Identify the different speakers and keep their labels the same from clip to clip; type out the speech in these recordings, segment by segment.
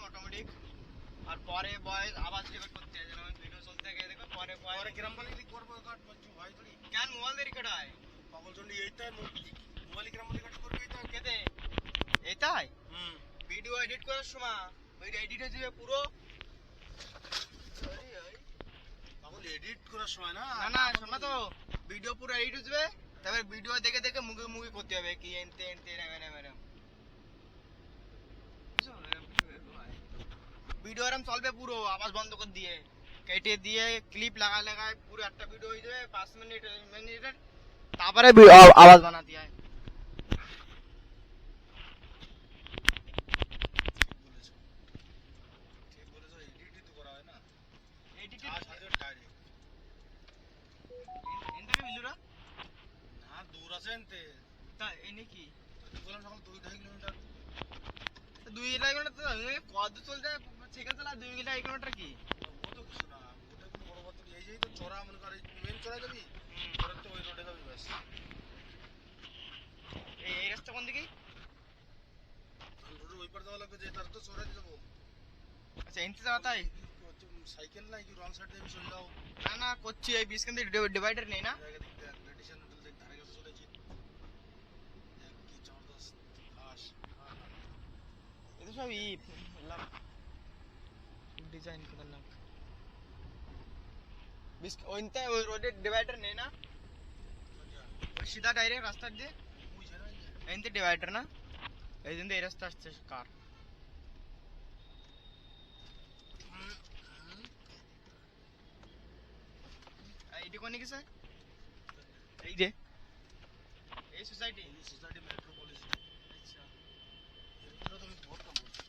Speaker 1: Automatic. আর পরে বয়েস আওয়াজ রেকর্ড করতে হয়, যেন ভিডিও চলতে গিয়ে দেখো পরে
Speaker 2: পরে কিরম বলি করবো কাট বলছো ভাই তুই
Speaker 1: কেন মোবাইল দিয়ে রেকর্ড হয়
Speaker 2: পাগল জন্ডি এইটাই মোবাইল কিরম বলি কাট করবি এইটা
Speaker 1: কেতে এইটাই ভিডিও এডিট করার সময় ভিডিও এডিট হয়ে যাবে পুরো।
Speaker 2: পাগল এডিট করার সময় না
Speaker 1: না শোনা তো, ভিডিও পুরো এডিট হয়ে যাবে, তারপরে ভিডিও দেখে দেখে মুখে মুখে করতে হবে কি এনতে এনতে এরম ভিডিও এরম চলবে পুরো আওয়াজ বন্ধ করে দিয়ে কেটে দিয়ে ক্লিপ লাগায় পুরো একটা ভিডিও হয়ে যাবে 5 মিনিটের, তারপরে আওয়াজ বানাতে হয়।
Speaker 2: ঠিক বলেছো এডিটই তো করা হয় না
Speaker 1: এডিট
Speaker 2: ডাইরেক্ট
Speaker 1: এনতে বিলুরা
Speaker 2: না দূর আছে এনতে
Speaker 1: তা এনে কি
Speaker 2: তুই বললাম সকাল 2-2.5 কিলোমিটার
Speaker 1: 2 কিলোমিটার তো কত চলতে সাইকেল চালা 2 কিলোমিটার কি
Speaker 2: ও তো কিছু না ওটা কোনো বড় কথা এই যেই তো চড়া মনে করে মেন চড়া যাবি পরে তো ওই রোডে যাবি ব্যাস
Speaker 1: এই রাস্তা কোন দিকে?
Speaker 2: রোডের ওই পার যাওয়া লাগবে যে তার তো চড়াই যাবো।
Speaker 1: আচ্ছা এনতে যাওয়া তাই
Speaker 2: সাইকেল নাই কি রং সাইড দিয়ে চলে যাও
Speaker 1: না করছি এই 20 কেন্দ্রে ডিভাইডার নেই না
Speaker 2: জায়গা দিক দেখ রেডিশন হোটেল দেখ ধারে কাছে চলেছি দেখ কি জবরদস্ত ঘাস
Speaker 1: এটা সব ডিজাইন করার নাম ওইটা ওই রোডের ডিভাইডার নেই না সিধা ডাইরেক্ট রাস্তা দিয়ে
Speaker 2: বুঝে না
Speaker 1: এনতে ডিভাইডার না এই দিন এই রাস্তা আসছে কার এইটি কোন কি স্যার এই যে এই সোসাইটি
Speaker 2: মেট্রোপলিস
Speaker 1: আচ্ছা
Speaker 2: এর ভিতরে তুমি বহুত কাম করছো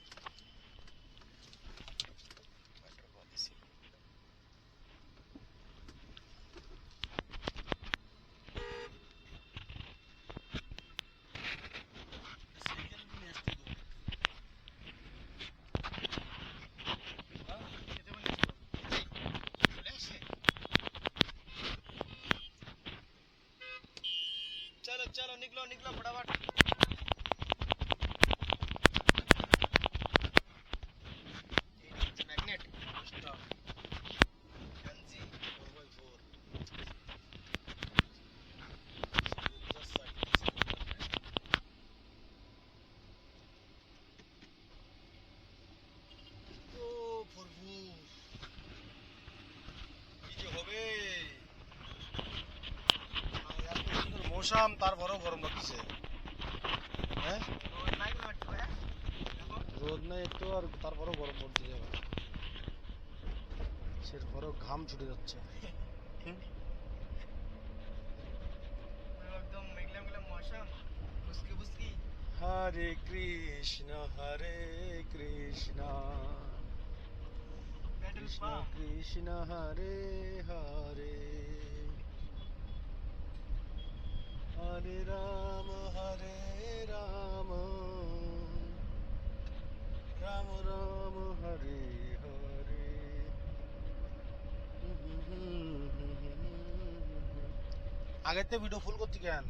Speaker 2: সাইকেল কি নেস্টি তো
Speaker 1: चलो चलो निकलो निकलो फटाफट मैग्नेट
Speaker 2: স্টাফ
Speaker 1: गंजी
Speaker 2: 4x4 ও প্রভু কি যে হবে মৌসুম তার বড় গরম লাগছে হ্যাঁ
Speaker 1: और लाइट में हटो है देखो
Speaker 2: রোদ নাই একটু আর তারপরেও গরম পড়তে যাবে সের পরেও ঘাম ছুটে যাচ্ছে
Speaker 1: एकदम मेघला मेघला मौसम बुसकी बुसकी
Speaker 2: হরে Krishna Krishna
Speaker 1: petrol
Speaker 2: Krishna
Speaker 1: pump
Speaker 2: Krishna Hare Hare Hare Ram Ram Ram Hare Hare আগেতে video full করতে কেন